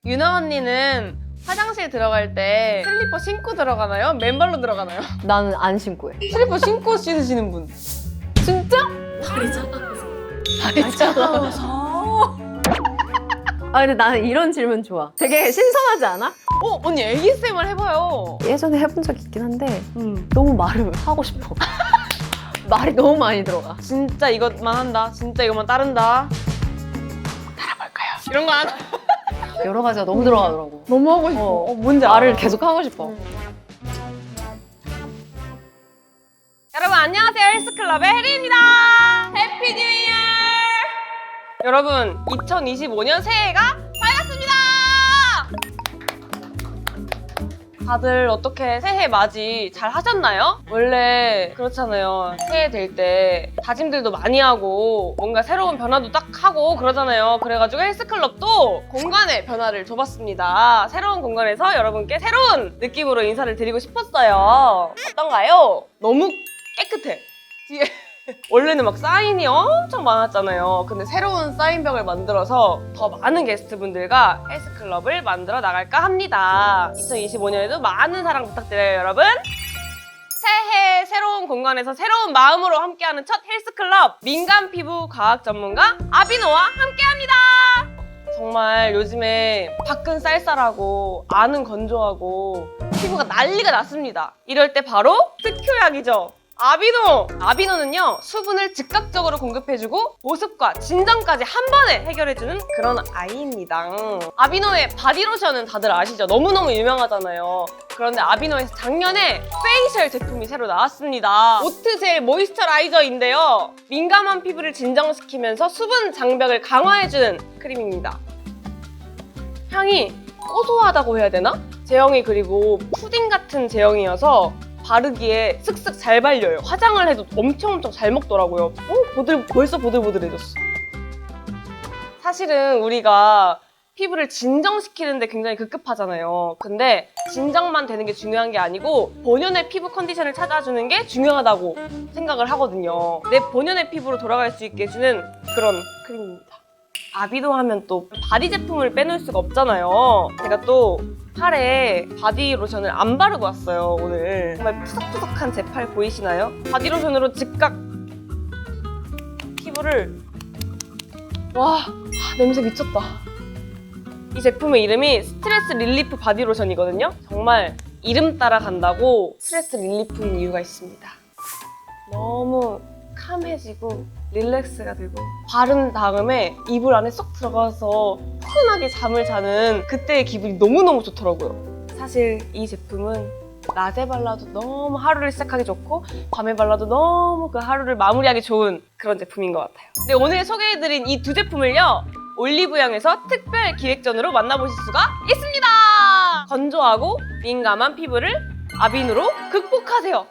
유나 언니는 화장실 들어갈 때 슬리퍼 신고 들어가나요? 맨발로 들어가나요? 나는 안 신고 해. 슬리퍼 신고 씻으시는 분. 진짜? 발이 작아서. 발이 작아서. 아 근데 나는 이런 질문 좋아. 되게 신선하지 않아? 언니 ASMR 해봐요. 예전에 해본 적 있긴 한데 너무 말을 하고 싶어. 말이 너무 많이 들어가. 진짜 이것만 한다. 진짜 이것만 따른다. 따라볼까요? 이런 거 안. 여러 가지가 너무 들어가더라고. 너무 하고 싶어. 뭔지 말을 알아. 계속 하고 싶어. 여러분 안녕하세요. 헬스클럽의 혜리입니다. 해피 뉴 이어! 여러분 2025년 새해가 밝았습니다. 다들 어떻게 새해 맞이 잘 하셨나요? 원래 그렇잖아요. 새해 될 때 다짐들도 많이 하고 뭔가 새로운 변화도 딱 하고 그러잖아요. 그래가지고 헬스클럽도 공간의 변화를 줘봤습니다. 새로운 공간에서 여러분께 새로운 느낌으로 인사를 드리고 싶었어요. 어떤가요? 너무 깨끗해. 뒤에 원래는 막 사인이 엄청 많았잖아요. 근데 새로운 사인벽을 만들어서 더 많은 게스트분들과 헬스클럽을 만들어 나갈까 합니다. 2025년에도 많은 사랑 부탁드려요, 여러분. 새해 새로운 공간에서 새로운 마음으로 함께하는 첫 헬스클럽 민간 피부 과학 전문가 아비노와 함께합니다. 정말 요즘에 밖은 쌀쌀하고 안은 건조하고 피부가 난리가 났습니다. 이럴 때 바로 특효약이죠. 아비노! 아비노는요, 수분을 즉각적으로 공급해주고 보습과 진정까지 한 번에 해결해주는 그런 아이입니다. 아비노의 바디로션은 다들 아시죠? 너무너무 유명하잖아요. 그런데 아비노에서 작년에 페이셜 제품이 새로 나왔습니다. 오트젤 모이스처라이저인데요. 민감한 피부를 진정시키면서 수분 장벽을 강화해주는 크림입니다. 향이 고소하다고 해야 되나? 제형이 그리고 푸딩 같은 제형이어서 바르기에 슥슥 잘 발려요. 화장을 해도 엄청 잘 먹더라고요. 벌써 보들보들해졌어. 사실은 우리가 피부를 진정시키는데 굉장히 급급하잖아요. 근데 진정만 되는 게 중요한 게 아니고 본연의 피부 컨디션을 찾아주는 게 중요하다고 생각을 하거든요. 내 본연의 피부로 돌아갈 수 있게 해주는 그런 크림입니다. 아비노 하면 또 바디 제품을 빼놓을 수가 없잖아요. 제가 또 팔에 바디 로션을 안 바르고 왔어요, 오늘. 정말 푸석푸석한 제 팔 보이시나요? 바디 로션으로 즉각 피부를 와, 냄새 미쳤다. 이 제품의 이름이 스트레스 릴리프 바디 로션이거든요. 정말 이름 따라 간다고 스트레스 릴리프인 이유가 있습니다. 너무 캄해지고 릴렉스가 되고 바른 다음에 이불 안에 쏙 들어가서 푸근하게 잠을 자는 그때의 기분이 너무너무 좋더라고요. 사실 이 제품은 낮에 발라도 너무 하루를 시작하기 좋고 밤에 발라도 너무 그 하루를 마무리하기 좋은 그런 제품인 것 같아요. 근데 오늘 소개해드린 이 두 제품을요, 올리브영에서 특별 기획전으로 만나보실 수가 있습니다. 건조하고 민감한 피부를 아비노로 극복하세요.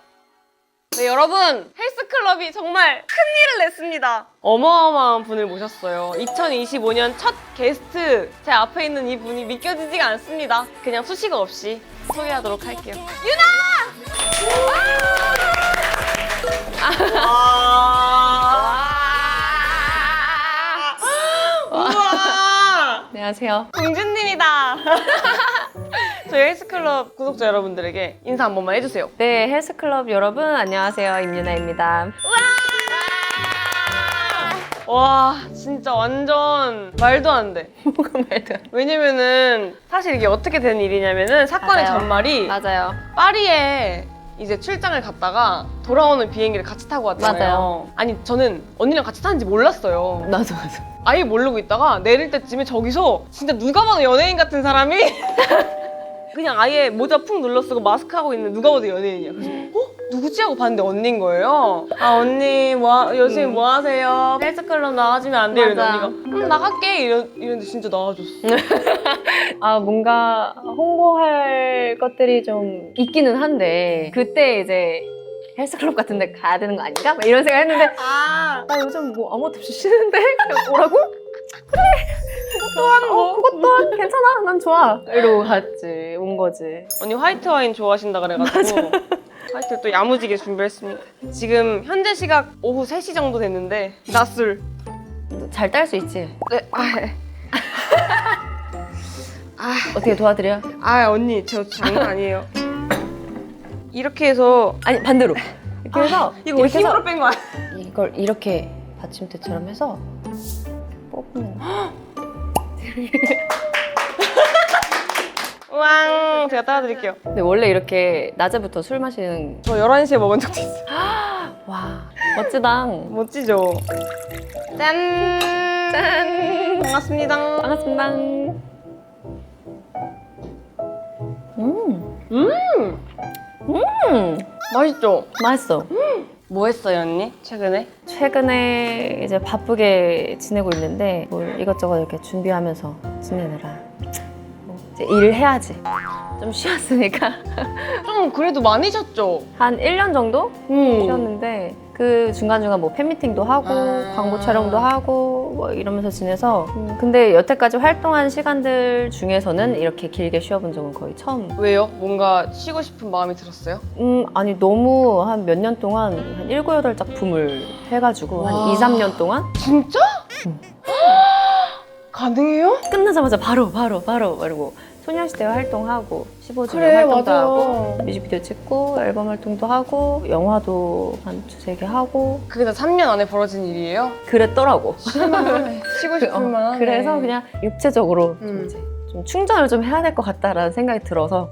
네, 여러분, 헬스클럽이 정말 큰일을 냈습니다. 어마어마한 분을 모셨어요. 2025년 첫 게스트, 제 앞에 있는 이 분이 믿겨지지가 않습니다. 그냥 수식어 없이 소개하도록 할게요. 유나! 우와! 안녕하세요. 공주님이다. 저희 헬스클럽 구독자 여러분들에게 인사 한 번만 해주세요. 네, 헬스클럽 여러분 안녕하세요. 임유나입니다. 와, 진짜 완전 말도 안 돼. 뭐가 말도 안 돼. 왜냐면은 사실 이게 어떻게 된 일이냐면은 사건의 맞아요. 전말이 맞아요. 파리에 이제 출장을 갔다가 돌아오는 비행기를 같이 타고 왔잖아요. 맞아요. 아니, 저는 언니랑 같이 타는지 몰랐어요. 나도. 아예 모르고 있다가 내릴 때쯤에 저기서 진짜 누가 봐도 연예인 같은 사람이 그냥 아예 모자 푹 눌러쓰고 마스크 하고 있는 누가 봐도 연예인이야. 그래서 누구지? 하고 봤는데 언니인 거예요. 아, 언니 요즘 뭐 하세요? 헬스클럽 나와주면 안 돼요? 맞아. 이러는 언니가 나갈게 이랬는데 진짜 나와줬어. 아, 뭔가 홍보할 것들이 좀 있기는 한데 그때 이제 헬스클럽 같은 데 가야 되는 거 아닌가? 막 이런 생각 했는데 아, 나 요즘 뭐 아무것도 없이 쉬는데? 그냥 뭐라고? 또 하는 거? 그것 또한 괜찮아. 난 좋아. 이러고 갔지. 온 거지. 언니 화이트 와인 좋아하신다 그래가지고 화이트 또 야무지게 준비했습니다. 지금 현재 시각 오후 3시 정도 됐는데 낮술. 잘 딸 수 있지? 네. 어떻게 도와드려? 언니 저 장난 아니에요. 이렇게 해서 아니 반대로. 이렇게 해서 이거 이렇게 해서 힘으로 뺀 거 아니야? 이걸 이렇게 받침대처럼 해서 뽑으면 왕 제가 따라드릴게요. 근데 원래 이렇게 낮에부터 술 마시는 저 11시에 먹은 적도 있어요. 와 멋지당. 멋지죠? 짠! 짠. 반갑습니다. 반갑습니다. 맛있죠? 맛있어. 뭐 했어요 언니? 최근에? 최근에 이제 바쁘게 지내고 있는데 뭘 이것저것 이렇게 준비하면서 지내느라 뭐 이제 일을 해야지. 좀 쉬었으니까 좀 그래도 많이 잤죠? 한 1년 정도 쉬었는데 그 중간중간 뭐 팬미팅도 하고 광고 촬영도 하고 뭐 이러면서 지내서 근데 여태까지 활동한 시간들 중에서는 이렇게 길게 쉬어본 적은 거의 처음. 왜요? 뭔가 쉬고 싶은 마음이 들었어요? 아니 너무 한 몇 년 동안 한 7, 8작품을 해가지고 와. 한 2, 3년 동안 진짜? 가능해요? 끝나자마자 바로 이러고 소녀시대 활동하고 15주년 그래, 활동도 맞아. 하고 뮤직비디오 찍고 앨범 활동도 하고 영화도 한 2-3개 하고 그게 다 3년 안에 벌어진 일이에요? 그랬더라고. 쉬고 싶은 마음. 그래서 그냥 육체적으로 좀 음. 이제 좀 충전을 좀 해야 될 것 같다라는 생각이 들어서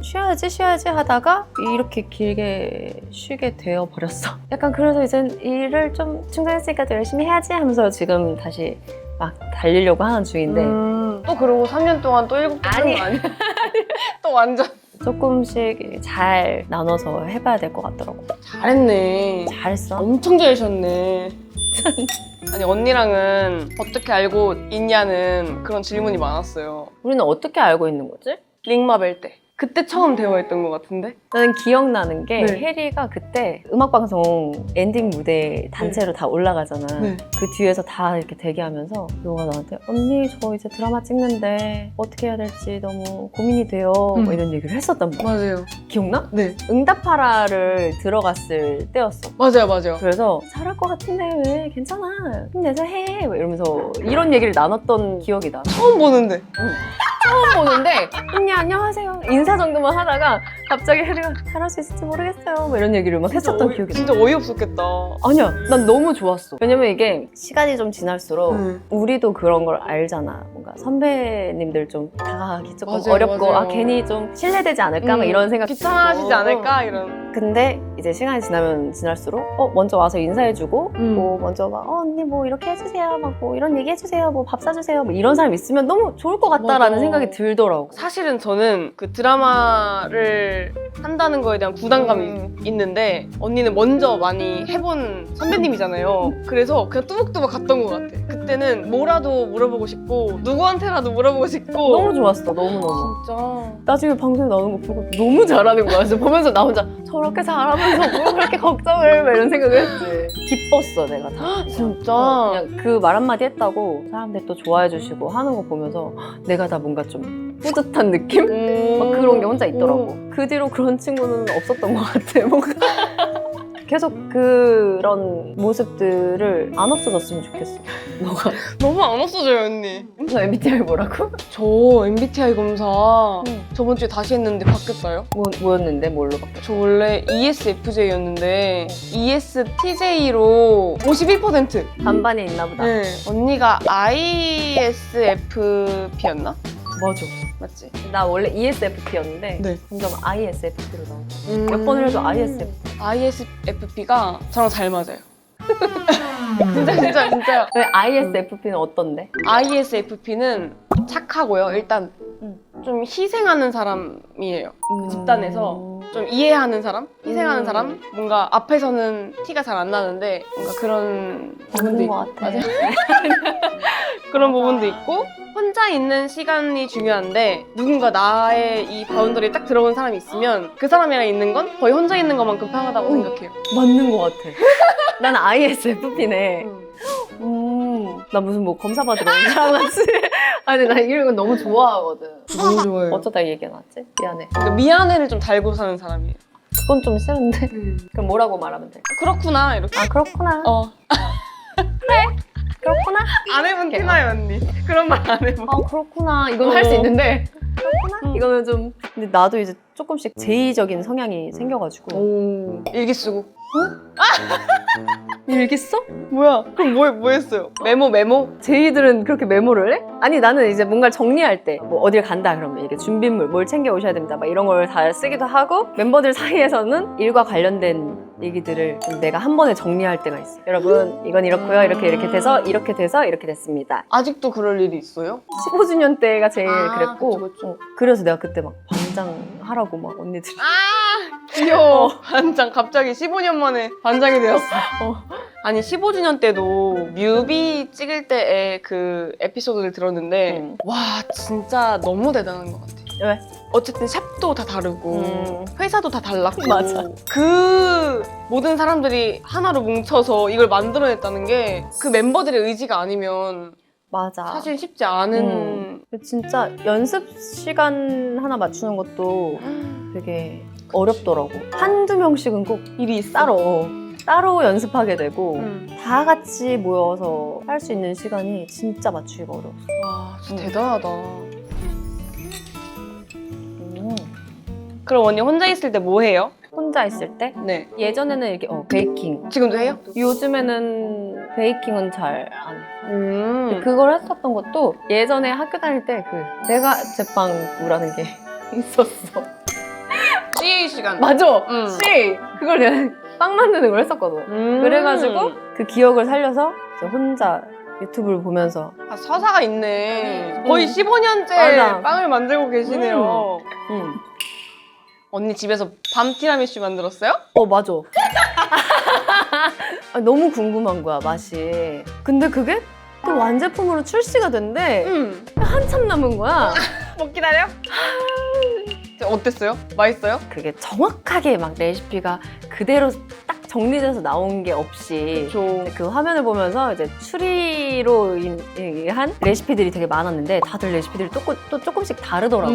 쉬어야지 하다가 이렇게 길게 쉬게 되어 버렸어. 약간 그래서 이제 일을 좀 충전했으니까 또 열심히 해야지 하면서 지금 다시 막 달리려고 하는 중인데 또 그러고 3년 동안 또 7개 아니. 거 아니야? 또 완전 조금씩 잘 나눠서 해봐야 될 것 같더라고. 잘했네. 잘했어. 엄청 잘 쉬었네. 아니 언니랑은 어떻게 알고 있냐는 그런 질문이 많았어요. 우리는 어떻게 알고 있는 거지? 링마벨 때. 그때 처음 대화했던 것 같은데? 나는 기억나는 게 네. 혜리가 그때 음악방송 엔딩 무대 단체로 다 올라가잖아. 네. 그 뒤에서 다 이렇게 대기하면서 너가 나한테 언니 저 이제 드라마 찍는데 어떻게 해야 될지 너무 고민이 돼요. 뭐 이런 얘기를 했었단 말이야. 맞아요. 기억나? 네. 응답하라를 들어갔을 때였어. 맞아요. 그래서 잘할 것 같은데 왜 괜찮아 힘내서 해 뭐 이러면서 이런 얘기를 나눴던 기억이 나. 처음 보는데. 처음 보는데 언니 안녕하세요 인사 정도만 하다가 갑자기 혜리가 잘할 수 있을지 모르겠어요 뭐 이런 얘기를 막 했었던 기억이 나. 진짜 어이없었겠다. 아니야 난 너무 좋았어. 왜냐면 이게 시간이 좀 지날수록 응. 우리도 그런 걸 알잖아. 뭔가 선배님들 좀 다가가기 조금 맞아요, 어렵고 맞아요. 아 괜히 좀 신뢰되지 않을까 막 이런 생각 귀찮아하시지 들고. 않을까? 이런. 근데 이제 시간이 지나면 지날수록 먼저 와서 인사해주고 뭐 먼저 막 언니 뭐 이렇게 해주세요 막 뭐 이런 얘기 해주세요 뭐 밥 사주세요 뭐 이런 사람 있으면 너무 좋을 것 같다라는 맞아. 생각이 들더라고. 사실은 저는 그 드라마를 한다는 거에 대한 부담감이 있는데 언니는 먼저 많이 해본 선배님이잖아요. 그래서 그냥 뚜벅뚜벅 갔던 것 같아. 그때는 뭐라도 물어보고 싶고 누구한테라도 물어보고 싶고 너무 좋았어 너무너무. 진짜 나중에 방송에 나오는 거 보고 너무 잘하는 거야. 그래서 보면서 나 혼자 저렇게 잘하면서 뭐 그렇게 걱정을 막 이런 생각을 했지. 기뻤어 내가 다. 진짜 그냥 그 말 한마디 했다고 사람들이 또 좋아해 주시고 하는 거 보면서 내가 다 뭔가 좀 뿌듯한 느낌? 막 그런 게 혼자 있더라고. 그 뒤로 그런 친구는 없었던 것 같아. 뭔가 계속 그런 모습들을 안 없어졌으면 좋겠어. 너가 너무 안 없어져요 언니. 너 MBTI 뭐라고? 저 MBTI 검사 응. 저번 주에 다시 했는데 바뀌었어요? 뭐였는데 뭘로 바뀌었어? 저 원래 ESFJ였는데 ESTJ로 51%. 반반이 있나 보다. 네. 언니가 ISFP였나? 맞아. 맞지? 나 원래 ESFP였는데 네. 점점 ISFP로 나와. 몇 번을 해도 ISFP. ISFP가 저랑 잘 맞아요. 진짜. 왜 ISFP는 어떤데? ISFP는 착하고요. 일단 음. 좀 희생하는 사람이에요. 집단에서 좀 이해하는 사람? 희생하는 사람? 뭔가 앞에서는 티가 잘 안 나는데 뭔가 그런 부분도 맞는 것 있고. 같아. 맞아요. 그런 부분도 있고 혼자 있는 시간이 중요한데 누군가 나의 이 바운더리에 딱 들어온 사람이 있으면 그 사람이랑 있는 건 거의 혼자 있는 것만큼 편하다고 생각해요. 맞는 것 같아. 난 ISFP네. 나 무슨 뭐 검사 받으러 온 사람 같지? 아니 나 이런 거 너무 좋아하거든. 너무 좋아요. 어쩌다 이 얘기 나왔지? 미안해. 그러니까 미안해를 좀 달고 사는 사람이에요. 그건 좀 싫은데. 그럼 뭐라고 말하면 돼? 그렇구나 이렇게. 아 그렇구나. 그렇구나. 안 해본 티나요 언니. 그런 말 안 해본. 아 그렇구나. 이건 할 수 있는데 그렇구나. 응. 이거는 좀. 근데 나도 이제 조금씩 제의적인 성향이 생겨가지고. 오. 일기 쓰고. 일기 써? 뭐야? 그럼 뭐 했어요? 메모? 제이들은 그렇게 메모를 해? 아니 나는 이제 뭔가를 정리할 때 뭐 어딜 간다 그러면 이게 준비물 뭘 챙겨 오셔야 됩니다 막 이런 걸 다 쓰기도 하고 멤버들 사이에서는 일과 관련된 얘기들을 좀 내가 한 번에 정리할 때가 있어요. 여러분 이건 이렇고요 이렇게 돼서 이렇게 됐습니다. 아직도 그럴 일이 있어요? 15주년 때가 제일 그랬고 그쵸. 그래서 내가 그때 막 반장하라고 막 언니들이 귀여워. 반장 갑자기 15년 만에 반장이 되었어. 아니 15주년 때도 뮤비 찍을 때의 그 에피소드를 들었는데 와 진짜 너무 대단한 것 같아. 왜? 어쨌든 샵도 다 다르고 회사도 다 달랐고 맞아. 그 모든 사람들이 하나로 뭉쳐서 이걸 만들어냈다는 게 그 멤버들의 의지가 아니면 맞아. 사실 쉽지 않은 진짜 연습 시간 하나 맞추는 것도 되게 어렵더라고. 한두 명씩은 꼭 일이 있어. 따로 연습하게 되고 음. 다 같이 모여서 할 수 있는 시간이 진짜 맞추기가 어려웠어. 와 진짜 대단하다. 그럼 언니 혼자 있을 때 뭐 해요? 혼자 있을 때 네. 예전에는 이렇게 베이킹. 지금도 해요? 요즘에는 베이킹은 잘 안 해. 그걸 했었던 것도 예전에 학교 다닐 때 그 제가 제빵부라는 게 있었어. CA 시간. 맞아. 응. 씨 그걸 내가 빵 만드는 걸 했었거든. 그래가지고 그 기억을 살려서 이제 혼자 유튜브를 보면서 아, 서사가 있네. 거의 15년째 맞아. 빵을 만들고 계시네요. 응. 언니 집에서 밤 티라미슈 만들었어요? 맞아. 아, 너무 궁금한 거야 맛이. 근데 그게 또 완제품으로 출시가 된대. 응. 한참 남은 거야. 뭐 기다려? 어땠어요? 맛있어요? 그게 정확하게 막 레시피가 그대로 딱 정리돼서 나온 게 없이 그쵸. 그 화면을 보면서 이제 추리로 한 레시피들이 되게 많았는데 다들 레시피들이 또 조금씩 다르더라고.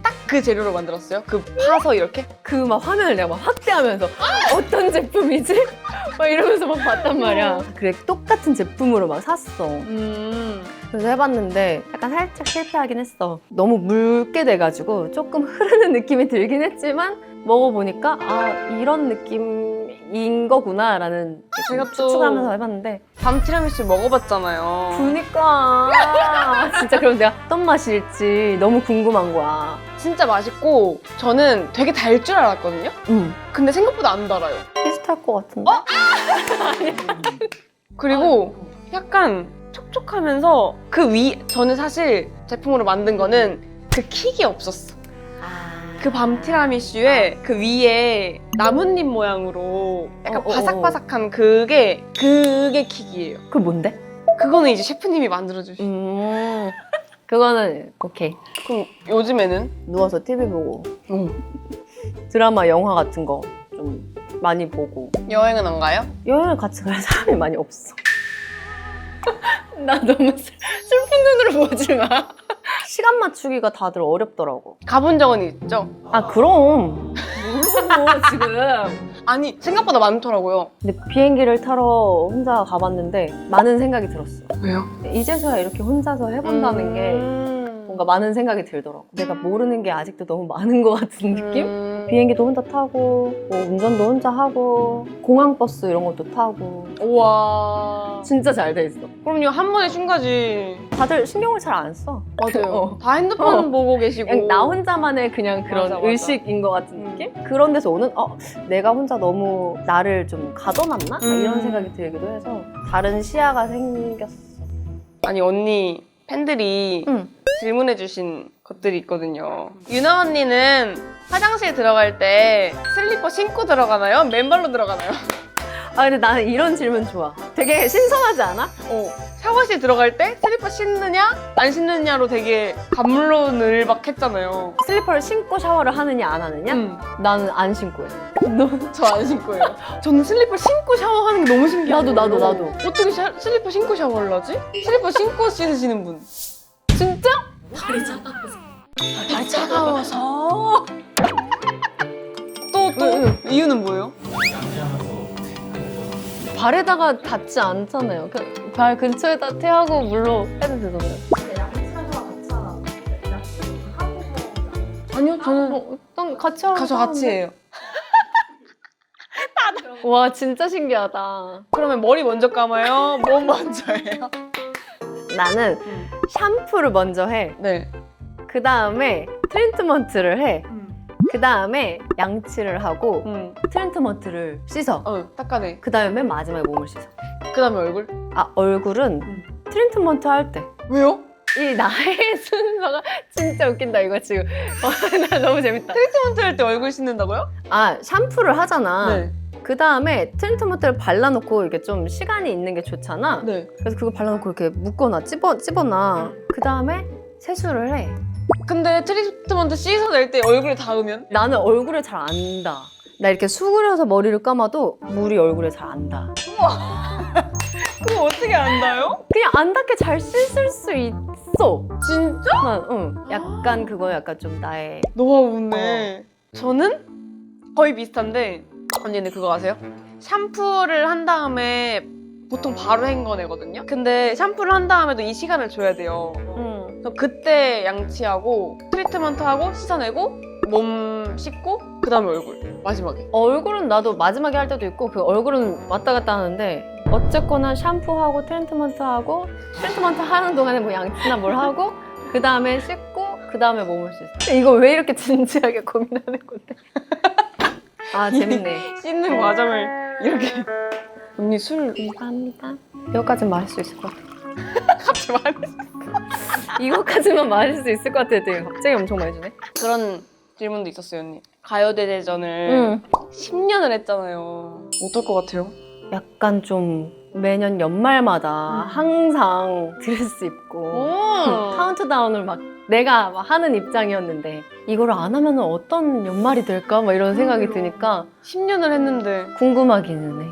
딱 그 재료로 만들었어요? 그 파서 이렇게? 그 막 화면을 내가 막 확대하면서 어떤 제품이지? 막 이러면서 막 봤단 말이야. 그래 똑같은 제품으로 막 샀어. 그래서 해봤는데 약간 살짝 실패하긴 했어. 너무 묽게 돼가지고 조금 흐르는 느낌이 들긴 했지만 먹어보니까 아 이런 느낌인 거구나 라는 제가 또 추측하면서 해봤는데 밤 티라미슈 먹어봤잖아요. 그니까 진짜 그럼 내가 어떤 맛일지 너무 궁금한 거야. 진짜 맛있고 저는 되게 달 줄 알았거든요? 근데 생각보다 안 달아요. 비슷할 것 같은데? 그리고 약간 촉촉하면서 그 저는 사실 제품으로 만든 거는 그 킥이 없었어. 그 밤 티라미슈에 그 위에 나뭇잎 모양으로 약간 바삭바삭한 그게 킥이에요. 그게 뭔데? 그거는 이제 셰프님이 만들어주신. 그거는 오케이. 그럼 요즘에는? 누워서 TV 보고 드라마, 영화 같은 거 좀 많이 보고. 여행은 안 가요? 여행을 같이 갈 사람이 많이 없어. 나 너무 슬픈 눈으로 보지 마. 시간 맞추기가 다들 어렵더라고. 가본 적은 있죠? 아 그럼 모르고 지금. 아니 생각보다 많더라고요. 근데 비행기를 타러 혼자 가봤는데 많은 생각이 들었어. 왜요? 이제서야 이렇게 혼자서 해본다는 게 뭔가 많은 생각이 들더라고. 내가 모르는 게 아직도 너무 많은 것 같은 느낌? 비행기도 혼자 타고 뭐 운전도 혼자 하고 공항버스 이런 것도 타고 우와. 진짜 잘 돼 있어. 그럼요 한 번에 쉰가지. 다들 신경을 잘 안 써. 맞아요. 다 핸드폰 보고 계시고. 그냥 나 혼자만의 그냥 그런 맞아, 맞아. 의식인 것 같은 느낌? 그런 데서 오는 내가 혼자 너무 나를 좀 가둬놨나? 막 이런 생각이 들기도 해서 다른 시야가 생겼어. 아니 언니 팬들이 질문해주신 것들이 있거든요. 유나 언니는 화장실 들어갈 때 슬리퍼 신고 들어가나요? 맨발로 들어가나요? 아 근데 나는 이런 질문 좋아. 되게 신선하지 않아? 샤워실 들어갈 때 슬리퍼 신느냐 안 신느냐로 되게 감론을박했잖아요. 슬리퍼를 신고 샤워를 하느냐 안 하느냐? 나는 안 신고 해. 저 안 신고 해요. 저는 슬리퍼 신고 샤워하는 게 너무 신기해요. 나도. 어떻게 슬리퍼 신고 샤워를 하지? 슬리퍼 신고 씻으시는 분. 진짜? 발이 차가워서. 또 이유는 뭐예요? 발에다가 닿지 않잖아요. 발 근처에다 태하고 물로 빼도 되잖아요. 아니요, 저는 일단 같이 하고 가서 같이 해요. 와 진짜 신기하다. 그러면 머리 먼저 감아요? 몸 먼저 해요? 나는 샴푸를 먼저 해. 네. 그 다음에 트리트먼트를 해. 그 다음에 양치를 하고 트리트먼트를 씻어. 닦아내. 그 다음에 맨 마지막에 몸을 씻어. 그 다음에 얼굴? 아 얼굴은 트리트먼트 할 때. 왜요? 이 나의 순서가 진짜 웃긴다 이거 지금. 나 너무 재밌다. 트리트먼트 할 때 얼굴 씻는다고요? 아 샴푸를 하잖아. 네. 그 다음에 트리트먼트를 발라놓고 이렇게 좀 시간이 있는 게 좋잖아. 네. 그래서 그거 발라놓고 이렇게 묶어놔, 찝어놔. 그 다음에 세수를 해. 근데 트리트먼트 씻어낼 때 얼굴에 닿으면? 나는 얼굴에 잘 안 닿아. 나 이렇게 수그려서 머리를 감아도 물이 얼굴에 잘 안 닿아. 그거 어떻게 안다요? 그냥 안 닿게 잘 씻을 수 있어. 진짜? 응. 약간 그거 약간 좀 나의 노하우네. 저는 거의 비슷한데 언니는 그거 아세요? 샴푸를 한 다음에 보통 바로 헹궈내거든요? 근데 샴푸를 한 다음에도 이 시간을 줘야 돼요. 그래서 그때 양치하고 트리트먼트하고 씻어내고 몸 씻고 그 다음에 얼굴 마지막에. 얼굴은 나도 마지막에 할 때도 있고 그 얼굴은 왔다 갔다 하는데 어쨌거나 샴푸하고 트리트먼트 하는 동안에 뭐 양치나 뭘 하고 그 다음에 씻고 그 다음에 몸을 씻어. 이거 왜 이렇게 진지하게 고민하는 건데? 아 재밌네. 씻는 과정을 이렇게. 언니 술 감사합니다. 이거까지는 마실 수 있을 것 같아. 같이 말해. 이거까지만 마실 수 있을 것 같아. 되게 갑자기 엄청 많이 주네. 그런 질문도 있었어요, 언니. 가요대대전을 10년을 했잖아요. 어떨 것 같아요? 약간 좀 매년 연말마다 항상 드레스 입고 카운트다운을 막 내가 막 하는 입장이었는데 이거를 안 하면 어떤 연말이 될까? 막 이런 생각이 드니까 10년을 했는데 궁금하기는 해.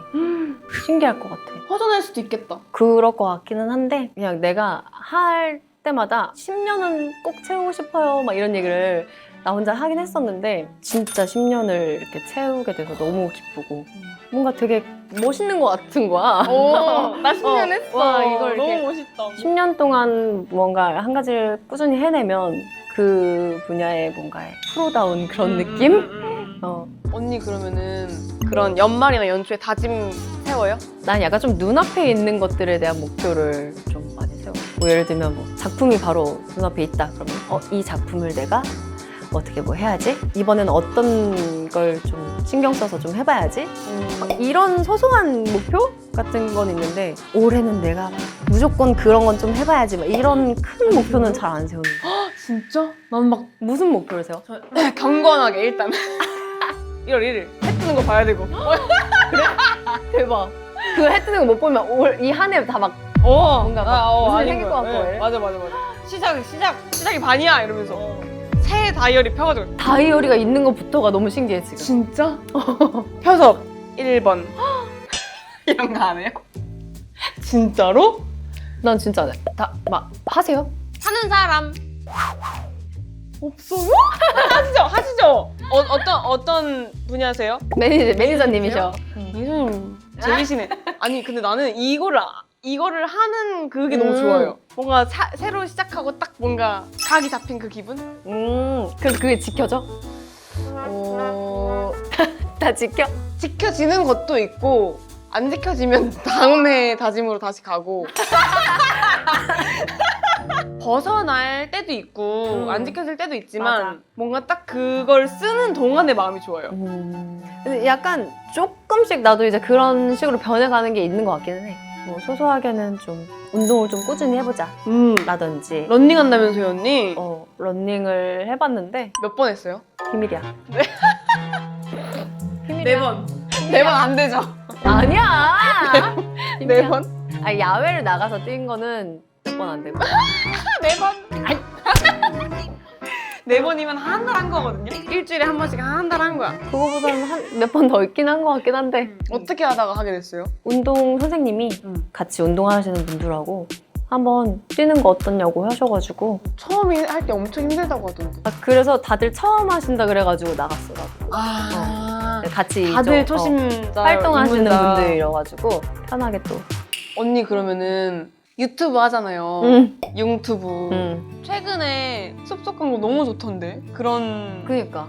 신기할 것 같아. 허전할 수도 있겠다. 그럴 것 같기는 한데 그냥 내가 할 때마다 10년은 꼭 채우고 싶어요 막 이런 얘기를 나 혼자 하긴 했었는데 진짜 10년을 이렇게 채우게 돼서 너무 기쁘고 뭔가 되게 멋있는 것 같은 거야. 오, 나 10년 했어. 와, 이걸 너무 이렇게 멋있다. 10년 동안 뭔가 한 가지를 꾸준히 해내면 그 분야의 뭔가의 프로다운 그런 느낌? 언니 그러면은 그런 연말이나 연초에 다짐 세워요? 난 약간 좀 눈앞에 있는 것들에 대한 목표를 좀 많이 세워. 뭐 예를 들면 뭐 작품이 바로 눈앞에 있다. 그러면 이 작품을 내가 어떻게 뭐 해야지? 이번에는 어떤 걸 좀 신경 써서 좀 해봐야지? 이런 소소한 목표 같은 건 있는데 올해는 내가 무조건 그런 건 좀 해봐야지 막 이런 큰 목표는 잘 안 세우는 거야. 진짜? 난 막 무슨 목표를 세워? 경건하게 일단 1월 1일 해 뜨는 거 봐야 되고. 대박. 그 해 뜨는 거 못 보면 이 한 해 다 막 뭔가 막 무슨 일 생길 것 같고 이래? 맞아. 시작이 반이야 이러면서 새해 다이어리 펴가지고. 다이어리가 있는 것부터가 너무 신기해 지금. 진짜? 펴서 1번 이런 거 안 해요? 진짜로? 난 진짜 안 해. 다 막 하세요? 하는 사람 없어요? 하시죠. 어떤 분야세요? 매니저님이셔. 재미시네. 아니 근데 나는 이거를 하는 그게 너무 좋아요. 뭔가 새로 시작하고 딱 뭔가 각이 잡힌 그 기분? 그럼 그게 지켜져? 다 지켜? 지켜지는 것도 있고 안 지켜지면 다음 해 다짐으로 다시 가고 벗어날 때도 있고 안 지켜질 때도 있지만 맞아. 뭔가 딱 그걸 쓰는 동안의 마음이 좋아요. 근데 약간 조금씩 나도 이제 그런 식으로 변해가는 게 있는 것 같기는 해. 뭐 소소하게는 좀 운동을 좀 꾸준히 해보자 라든지 런닝 한다면서요, 언니? 러닝을 해봤는데 몇 번 했어요? 비밀이야. 네. 비밀이야. 4번. 4번 안 되죠? 아니야. 비밀이야. 4번? 아니, 야외를 나가서 뛴 거는 몇 번 안 되고. 4번? 4번이면 한 달 한 거거든요? 일주일에 한 번씩 한 달 한 거야. 그거보다는 몇 번 더 있긴 한 것 같긴 한데 어떻게 하다가 하게 됐어요? 운동 선생님이 같이 운동하시는 분들하고 한번 뛰는 거 어떻냐고 하셔가지고 처음에 할 때 엄청 힘들다고 하던데. 그래서 다들 처음 하신다 그래가지고 나갔어 나도. 아, 같이 다들 좀, 초심자 활동하시는 입문자. 분들이어가지고 편하게 또 언니 그러면은 유튜브 하잖아요. 융튜브. 최근에 숲속한 거 너무 좋던데? 그런 그니까.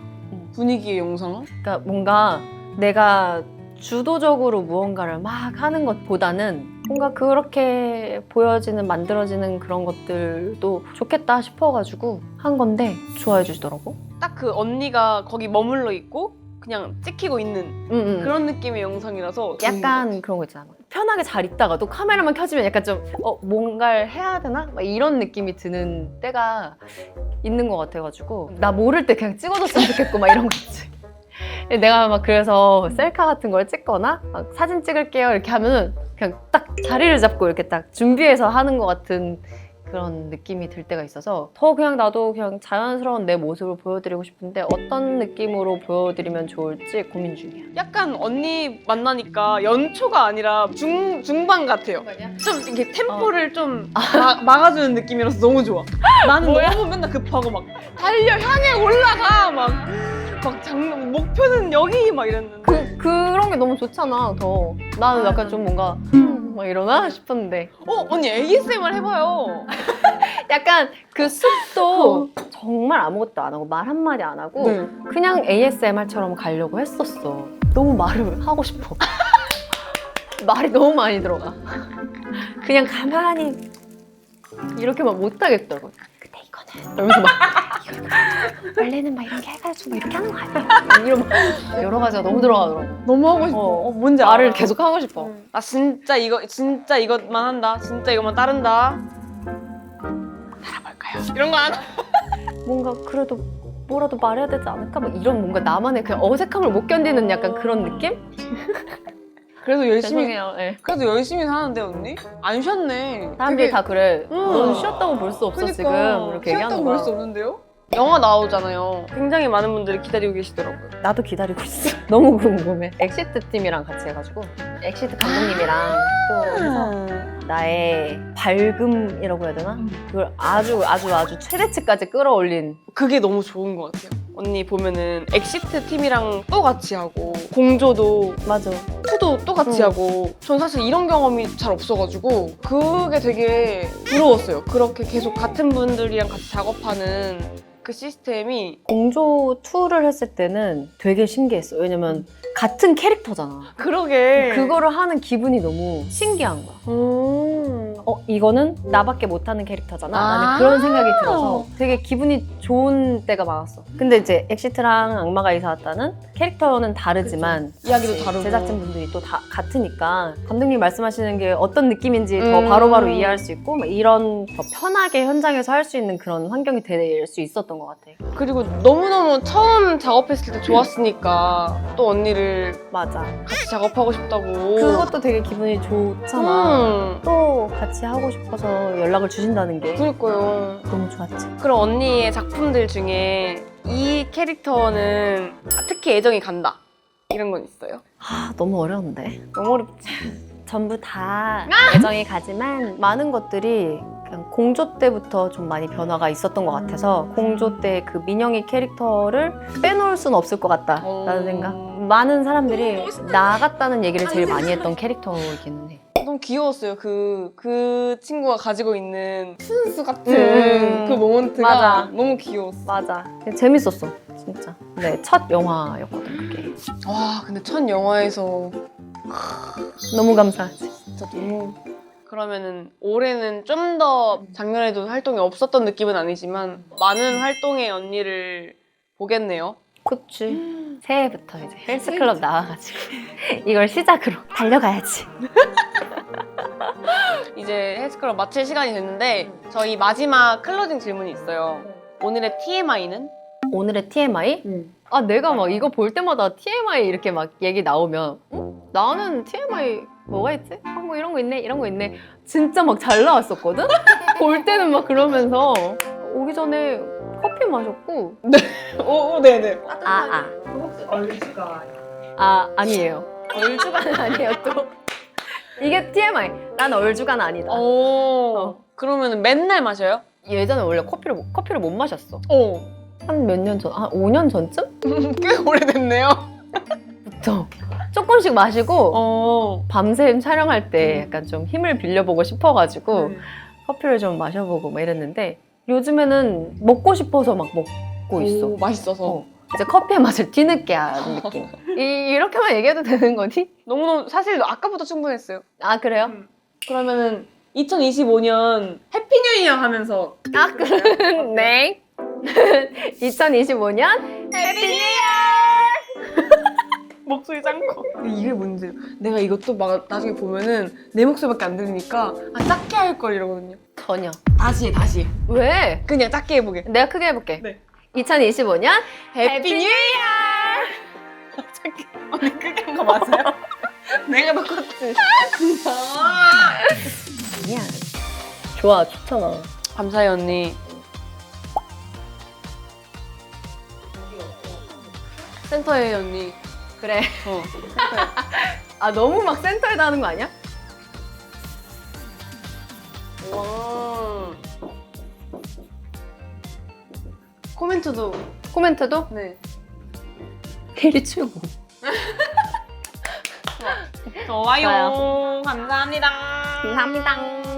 분위기의 영상? 그러니까 뭔가 내가 주도적으로 무언가를 막 하는 것보다는 뭔가 그렇게 보여지는, 만들어지는 그런 것들도 좋겠다 싶어가지고 한 건데 좋아해 주시더라고. 딱 그 언니가 거기 머물러 있고 그냥 찍히고 있는 그런 느낌의 영상이라서 약간 그런 거 있잖아. 편하게 잘 있다가도 카메라만 켜지면 약간 좀 뭔가를 해야 되나? 막 이런 느낌이 드는 때가 있는 것 같아가지고 나 모를 때 그냥 찍어줬으면 좋겠고 막 이런 거 있지. 내가 막 그래서 셀카 같은 걸 찍거나 막 사진 찍을게요 이렇게 하면은 그냥 딱 자리를 잡고 이렇게 딱 준비해서 하는 것 같은 그런 느낌이 들 때가 있어서 더 그냥 나도 그냥 자연스러운 내 모습을 보여드리고 싶은데 어떤 느낌으로 보여드리면 좋을지 고민 중이야. 약간 언니 만나니까 연초가 아니라 중반 같아요. 좀 이렇게 템포를 좀 막아주는 느낌이라서 너무 좋아. 나는 너무 맨날 급하고 막 달려 향해 올라가 막 장난 목표는 여기 막 이랬는데 그런 게 너무 좋잖아. 더 나는 약간 좀 뭔가 막 이러나 싶었는데 언니 ASMR 해봐요. 약간 그 숲도 정말 아무것도 안 하고 말 한마디 안 하고 네. 그냥 ASMR처럼 가려고 했었어. 너무 말을 하고 싶어. 말이 너무 많이 들어가. 그냥 가만히 이렇게만 못 하겠더라고. 근데 이거는 이러면서 막 원래는 막 이렇게 해가지고 막 이렇게 하는 거 아니야? 이런 막 여러 가지가 너무 들어가더라고. 너무 하고 싶어. 뭔지 말을 알아. 계속 하고 싶어. 나 진짜 이것만 한다. 진짜 이것만 따른다. 따라볼까요? 이런 거 안. 뭔가 그래도 뭐라도 말해야 되지 않을까? 막 이런 뭔가 나만의 그냥 어색함을 못 견디는 약간 그런 느낌? 그래도 열심히 죄송해요. 네. 그래도 열심히 사는데 언니? 안 쉬었네. 사람들이 되게- 다 그래. 넌 쉬었다고 볼 수 없어 그러니까, 지금 이렇게 얘기하는 쉬었다고 거야. 볼 수 없는데요? 영화 나오잖아요. 굉장히 많은 분들이 기다리고 계시더라고요. 나도 기다리고 있어. 너무 궁금해. 엑시트 팀이랑 같이 해가지고 엑시트 감독님이랑 또 해서 나의 밝음이라고 해야 되나? 그걸 아주 최대치까지 끌어올린. 그게 너무 좋은 것 같아요. 언니 보면은 엑시트 팀이랑 또 같이 하고 공조도 맞아. 투도 또 같이 하고 전 사실 이런 경험이 잘 없어가지고 그게 되게 부러웠어요. 그렇게 계속 같은 분들이랑 같이 작업하는 그 시스템이 공조 2를 했을 때는 되게 신기했어. 왜냐면 같은 캐릭터잖아. 그러게 그거를 하는 기분이 너무 신기한 거야. 이거는 나밖에 못하는 캐릭터잖아. 나는 그런 생각이 들어서 되게 기분이 좋은 때가 많았어. 근데 이제 엑시트랑 악마가 이사 왔다는 캐릭터는 다르지만 이야기도 다르고 제작진분들이 또 다 같으니까 감독님 말씀하시는 게 어떤 느낌인지 더 바로바로 이해할 수 있고 막 이런 더 편하게 현장에서 할 수 있는 그런 환경이 될 수 있었던 것 같아. 그리고 너무너무 처음 작업했을 때 좋았으니까 또 언니를 맞아. 같이 작업하고 싶다고 그것도 되게 기분이 좋잖아. 또 같이 하고 싶어서 연락을 주신다는 게 그러니까요. 너무 좋았지. 그럼 언니의 작품들 중에 이 캐릭터는 특히 애정이 간다 이런 건 있어요? 너무 어려운데. 너무 어렵지. 전부 다 애정이 가지만 많은 것들이 그냥 공조 때부터 좀 많이 변화가 있었던 것 같아서 공조 때 그 민영이 캐릭터를 빼놓을 수는 없을 것 같다라는 생각. 많은 사람들이 나갔다는 얘기를 제일 많이 했던 캐릭터이기는 해. 너무 귀여웠어요. 그 친구가 가지고 있는 순수 같은 그 모먼트가 맞아. 너무 귀여웠어. 맞아. 재밌었어, 진짜. 네, 첫 영화였거든, 그게. 와, 근데 첫 영화에서 너무 감사하지. 진짜 너무. 그러면은 올해는 좀 더 작년에도 활동이 없었던 느낌은 아니지만 많은 활동의 언니를 보겠네요. 그치. 새해부터 이제 헬스클럽 나와가지고 이걸 시작으로 달려가야지. 이제 헬스클럽 마칠 시간이 됐는데 저희 마지막 클로징 질문이 있어요. 오늘의 TMI는? 오늘의 TMI? 내가 막 이거 볼 때마다 TMI 이렇게 막 얘기 나오면 나는 TMI 뭐가 있지? 뭐 이런 거 있네, 이런 거 있네. 진짜 막 잘 나왔었거든? 볼 때는 막 그러면서 오기 전에 커피 마셨고 네네. 아니에요. 얼주가는 아니에요 또. 이게 TMI. 난 얼주가는 아니다. 그러면 맨날 마셔요? 예전에 원래 커피를 못 마셨어. 어. 한 몇 년 전, 한 5년 전쯤? 꽤 오래됐네요. 부터 조금씩 마시고 밤샘 촬영할 때 음. 약간 좀 힘을 빌려보고 싶어가지고 네. 커피를 좀 마셔보고 막 이랬는데 요즘에는 먹고 싶어서 막 먹고 있어. 오, 맛있어서. 어. 이제 커피의 맛을 뒤늦게 아는 느낌. 이렇게만 얘기해도 되는 거니? 너무너무 사실 아까부터 충분했어요. 아 그래요? 그러면은 2025년 해피 뉴 이어 하면서 아 네. 2025년 해피 뉴 이어! 목소리 짱커. 이게 문제예요. 내가 이것도 막 나중에 보면은 내 목소리밖에 안 들리니까 아 작게 할 걸 이러거든요. 전혀. 다시 해. 왜? 그냥 작게 해보게. 내가 크게 해볼게. 네. 2025년 해피 뉴 이어! 작게. 언니 크게 한 거 맞아요? 내가 더 컸지. 아니야. 좋아, 좋잖아. 감사해요 언니. 센터에 언니. 그래. 센터에. 아 너무 막 센터에다 하는 거 아니야? 와. 코멘트도. 코멘트도? 네. 일이 최고. 좋아요. 감사합니다. 감사합니다.